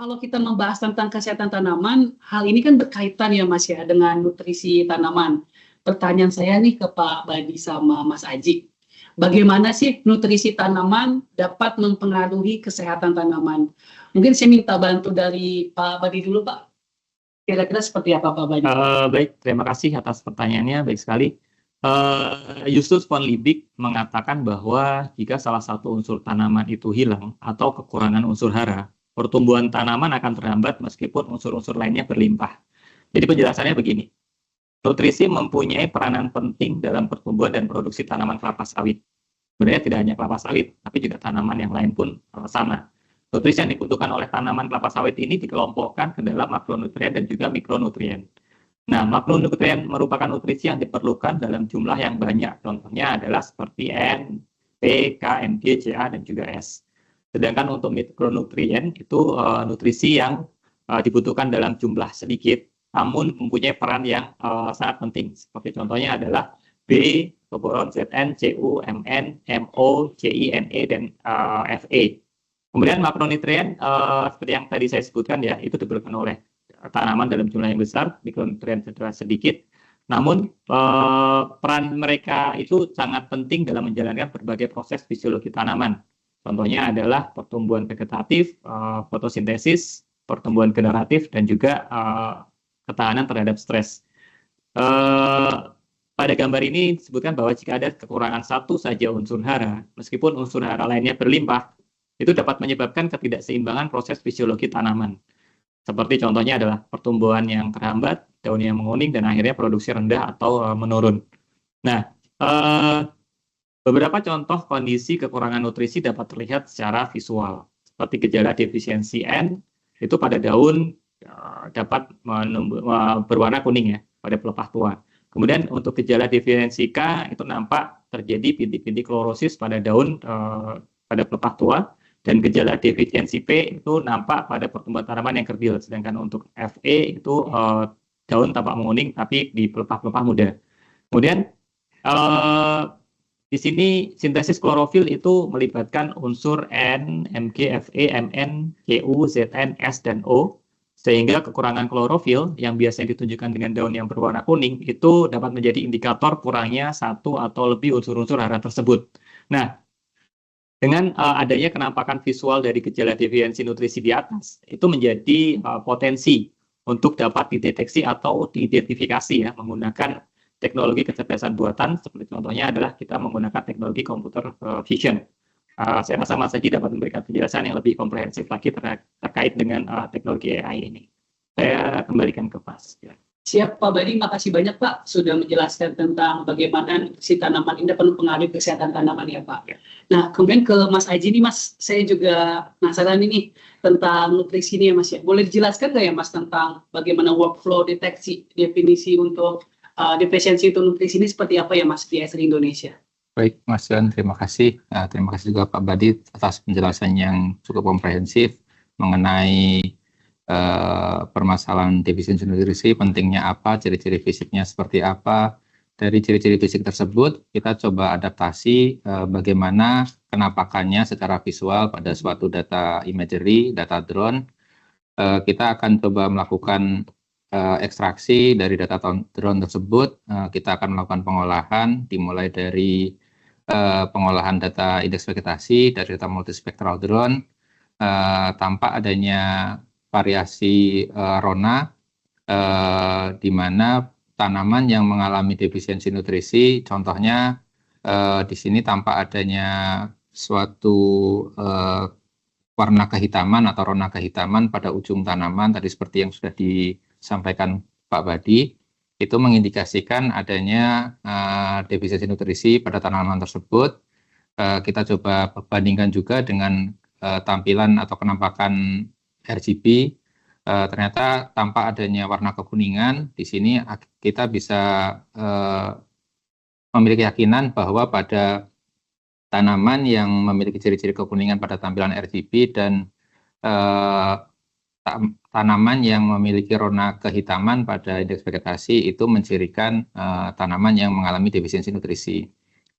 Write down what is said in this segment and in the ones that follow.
Kalau kita membahas tentang kesehatan tanaman, hal ini kan berkaitan ya Mas ya dengan nutrisi tanaman. Pertanyaan saya nih ke Pak Badi sama Mas Aji. Bagaimana sih nutrisi tanaman dapat mempengaruhi kesehatan tanaman? Mungkin saya minta bantu dari Pak Badi dulu Pak. Kira-kira seperti apa Pak Badi? Baik, terima kasih atas pertanyaannya, baik sekali. Justus von Liebig mengatakan bahwa jika salah satu unsur tanaman itu hilang atau kekurangan unsur hara, pertumbuhan tanaman akan terhambat meskipun unsur-unsur lainnya berlimpah. Jadi penjelasannya begini, nutrisi mempunyai peranan penting dalam pertumbuhan dan produksi tanaman kelapa sawit. Sebenarnya tidak hanya kelapa sawit, tapi juga tanaman yang lain pun sama. Nutrisi yang dibutuhkan oleh tanaman kelapa sawit ini dikelompokkan ke dalam makronutrien dan juga mikronutrien. Nah, makronutrien merupakan nutrisi yang diperlukan dalam jumlah yang banyak. Contohnya adalah seperti N, P, K, Mg, Ca, dan juga S. Sedangkan untuk mikronutrien itu nutrisi yang dibutuhkan dalam jumlah sedikit, namun mempunyai peran yang sangat penting. Seperti contohnya adalah B, boron, Zn, Cu, Mn, Mo, Ci, Ne, dan Fe. Kemudian makronutrien seperti yang tadi saya sebutkan ya, itu diperlukan oleh tanaman dalam jumlah yang besar, mikronutrien sedikit. Namun peran mereka itu sangat penting dalam menjalankan berbagai proses fisiologi tanaman. Contohnya adalah pertumbuhan vegetatif, fotosintesis, pertumbuhan generatif, dan juga ketahanan terhadap stres. Pada gambar ini disebutkan bahwa jika ada kekurangan satu saja unsur hara, meskipun unsur hara lainnya berlimpah, itu dapat menyebabkan ketidakseimbangan proses fisiologi tanaman. Seperti contohnya adalah pertumbuhan yang terhambat, daun yang menguning, dan akhirnya produksi rendah atau menurun. Nah, beberapa contoh kondisi kekurangan nutrisi dapat terlihat secara visual. Seperti gejala defisiensi N, itu pada daun dapat berwarna kuning ya, pada pelepah tua. Kemudian untuk gejala defisiensi K, itu nampak terjadi bintik-bintik klorosis pada daun pada pelepah tua. Dan gejala defisiensi P itu nampak pada pertumbuhan tanaman yang kerdil, sedangkan untuk Fe itu daun tampak menguning tapi di pelepah-pelepah muda. Kemudian di sini sintesis klorofil itu melibatkan unsur N, Mg, Fe, Mn, Cu, Zn, S, dan O, sehingga kekurangan klorofil yang biasanya ditunjukkan dengan daun yang berwarna kuning itu dapat menjadi indikator kurangnya satu atau lebih unsur-unsur hara tersebut. Nah, dengan adanya kenampakan visual dari gejala defisiensi nutrisi di atas, itu menjadi potensi untuk dapat dideteksi atau diidentifikasi ya, menggunakan teknologi kecerdasan buatan, seperti contohnya adalah kita menggunakan teknologi computer vision. Saya rasa Mas Haji dapat memberikan penjelasan yang lebih komprehensif lagi terkait dengan teknologi AI ini. Saya kembalikan ke Mas. Ya. Siap Pak Badi, makasih banyak Pak sudah menjelaskan tentang bagaimana nutrisi tanaman ini dapat mempengaruhi kesehatan tanaman ya Pak. Ya. Nah kemudian ke Mas Aji nih Mas, saya juga penasaran ini tentang nutrisi ini ya Mas ya. Boleh dijelaskan nggak ya Mas tentang bagaimana workflow deteksi definisi untuk defisiensi itu nutrisi ini seperti apa ya Mas di ASR Indonesia? Baik Mas John, terima kasih. Terima kasih juga Pak Badi atas penjelasan yang cukup komprehensif mengenai permasalahan defisiensi nutrisi, pentingnya apa, ciri-ciri fisiknya seperti apa. Dari ciri-ciri fisik tersebut, kita coba adaptasi bagaimana kenampakannya secara visual pada suatu data imagery, data drone. Kita akan coba melakukan ekstraksi dari data drone tersebut. Kita akan melakukan pengolahan, dimulai dari pengolahan data indeks vegetasi dari data multispektral drone, tanpa adanya variasi rona, di mana tanaman yang mengalami defisiensi nutrisi, contohnya di sini tampak adanya suatu warna kehitaman atau rona kehitaman pada ujung tanaman, tadi seperti yang sudah disampaikan Pak Badi, itu mengindikasikan adanya defisiensi nutrisi pada tanaman tersebut. Kita coba bandingkan juga dengan tampilan atau kenampakan RGB, ternyata tanpa adanya warna kekuningan. Di sini kita bisa memiliki keyakinan bahwa pada tanaman yang memiliki ciri-ciri kekuningan pada tampilan RGB dan tanaman yang memiliki warna kehitaman pada indeks vegetasi itu mencirikan tanaman yang mengalami defisiensi nutrisi.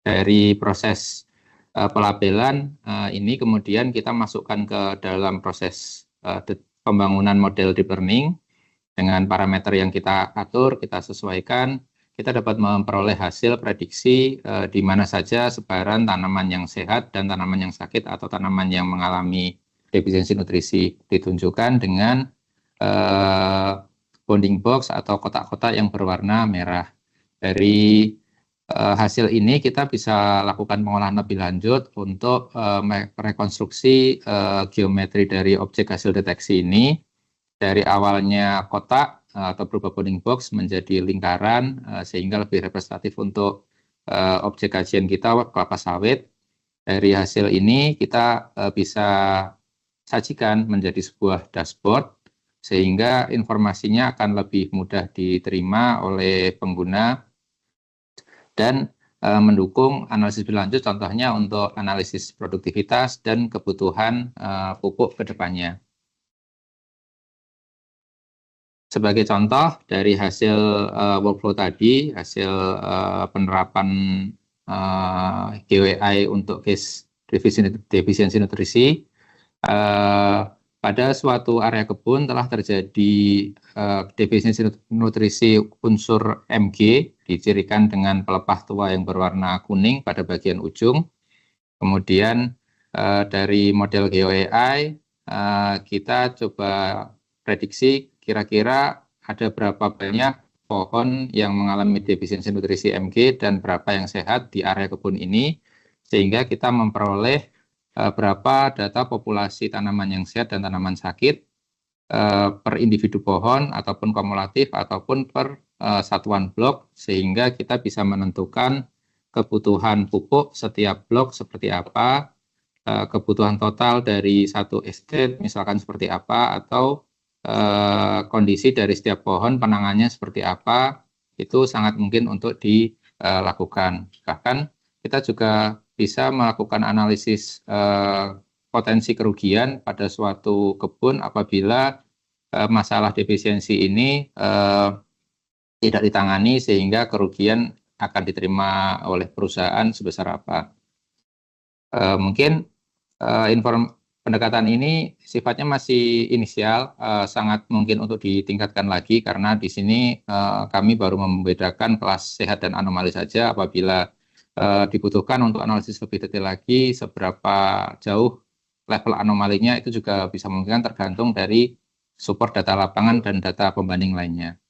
Dari proses pelabelan ini kemudian kita masukkan ke dalam proses pembangunan model deep learning dengan parameter yang kita atur, kita sesuaikan, kita dapat memperoleh hasil prediksi di mana saja sebaran tanaman yang sehat dan tanaman yang sakit atau tanaman yang mengalami defisiensi nutrisi, ditunjukkan dengan bounding box atau kotak-kotak yang berwarna merah. Dari hasil ini kita bisa lakukan pengolahan lebih lanjut untuk merekonstruksi geometri dari objek hasil deteksi ini. Dari awalnya kotak atau berupa bounding box menjadi lingkaran sehingga lebih representatif untuk objek kajian kita, kelapa sawit. Dari hasil ini kita bisa sajikan menjadi sebuah dashboard sehingga informasinya akan lebih mudah diterima oleh pengguna dan mendukung analisis berlanjut, contohnya untuk analisis produktivitas dan kebutuhan pupuk ke depannya. Sebagai contoh dari hasil workflow tadi, hasil penerapan GeoAI untuk case defisiensi nutrisi, pada suatu area kebun telah terjadi defisiensi nutrisi unsur Mg, dicirikan dengan pelepah tua yang berwarna kuning pada bagian ujung. Kemudian dari model GeoAI, kita coba prediksi kira-kira ada berapa banyak pohon yang mengalami defisiensi nutrisi Mg dan berapa yang sehat di area kebun ini, sehingga kita memperoleh berapa data populasi tanaman yang sehat dan tanaman sakit per individu pohon ataupun kumulatif ataupun per satuan blok, sehingga kita bisa menentukan kebutuhan pupuk setiap blok seperti apa, kebutuhan total dari satu estate misalkan seperti apa, atau kondisi dari setiap pohon penanganannya seperti apa. Itu sangat mungkin untuk dilakukan. Bahkan kita juga bisa melakukan analisis potensi kerugian pada suatu kebun apabila masalah defisiensi ini tidak ditangani, sehingga kerugian akan diterima oleh perusahaan sebesar apa. Mungkin pendekatan ini sifatnya masih inisial, sangat mungkin untuk ditingkatkan lagi karena di sini kami baru membedakan kelas sehat dan anomali saja. Apabila dibutuhkan untuk analisis lebih detail lagi, seberapa jauh level anomalinya itu juga bisa memungkinkan, tergantung dari support data lapangan dan data pembanding lainnya.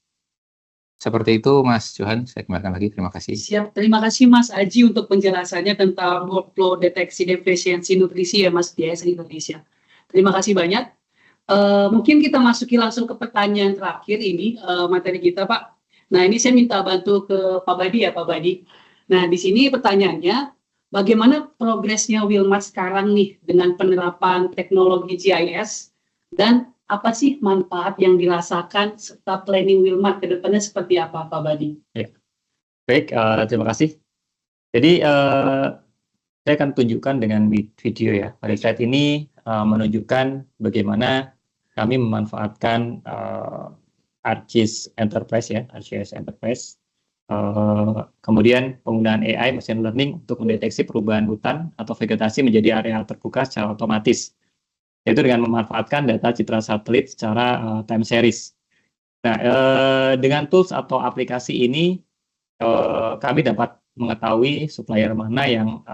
Seperti itu Mas Johan, saya kembalikan lagi, terima kasih. Siap, terima kasih Mas Aji untuk penjelasannya tentang workflow deteksi defisiensi nutrisi ya Mas di ASN Indonesia. Terima kasih banyak. Mungkin kita masuki langsung ke pertanyaan terakhir ini, materi kita Pak. Nah ini saya minta bantu ke Pak Badi ya Pak Badi. Nah di sini pertanyaannya, bagaimana progresnya Wilmar sekarang nih dengan penerapan teknologi GIS, dan apa sih manfaat yang dirasakan serta planning Wilmar ke depannya seperti apa, Pak Badi? Ya. Baik, terima kasih. Jadi, saya akan tunjukkan dengan video ya. Pada slide ini menunjukkan bagaimana kami memanfaatkan ArcGIS Enterprise ya, ArcGIS Enterprise. Kemudian penggunaan AI, machine learning untuk mendeteksi perubahan hutan atau vegetasi menjadi area terbuka secara otomatis, yaitu dengan memanfaatkan data citra satelit secara time series. Nah, dengan tools atau aplikasi ini, kami dapat mengetahui supplier mana yang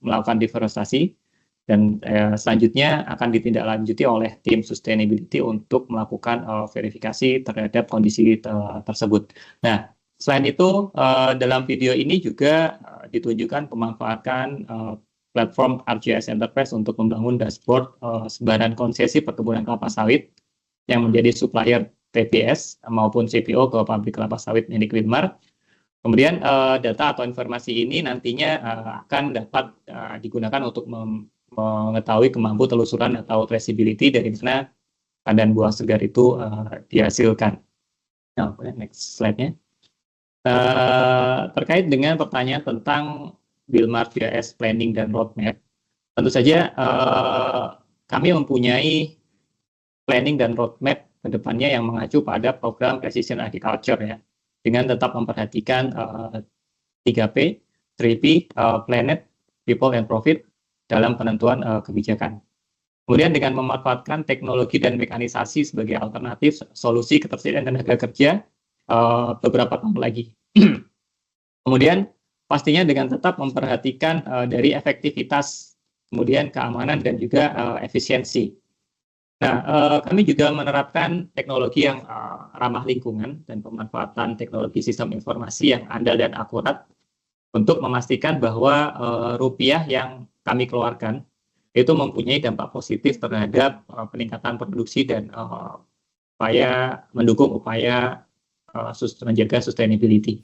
melakukan deforestasi, dan selanjutnya akan ditindaklanjuti oleh tim sustainability untuk melakukan verifikasi terhadap kondisi tersebut. Nah, selain itu, dalam video ini juga ditunjukkan pemanfaatan platform ArcGIS Enterprise untuk membangun dashboard sebaran konsesi perkebunan kelapa sawit yang menjadi supplier TPS maupun CPO ke pabrik kelapa sawit milik Wilmar. Kemudian data atau informasi ini nantinya akan dapat digunakan untuk mengetahui kemampu telusuran atau traceability dari mana keadaan buah segar itu dihasilkan. Nah, next slide-nya. Terkait dengan pertanyaan tentang Wilmar GIS Planning dan Roadmap, tentu saja kami mempunyai planning dan roadmap ke depannya yang mengacu pada program Precision Agriculture ya, dengan tetap memperhatikan 3P, 3P, Planet, People, and Profit dalam penentuan kebijakan. Kemudian dengan memanfaatkan teknologi dan mekanisasi sebagai alternatif solusi ketersediaan tenaga kerja beberapa tahun lagi. Kemudian pastinya dengan tetap memperhatikan dari efektivitas, kemudian keamanan dan juga efisiensi. Nah, kami juga menerapkan teknologi yang ramah lingkungan dan pemanfaatan teknologi sistem informasi yang andal dan akurat untuk memastikan bahwa rupiah yang kami keluarkan itu mempunyai dampak positif terhadap peningkatan produksi dan upaya mendukung upaya menjaga sustainability.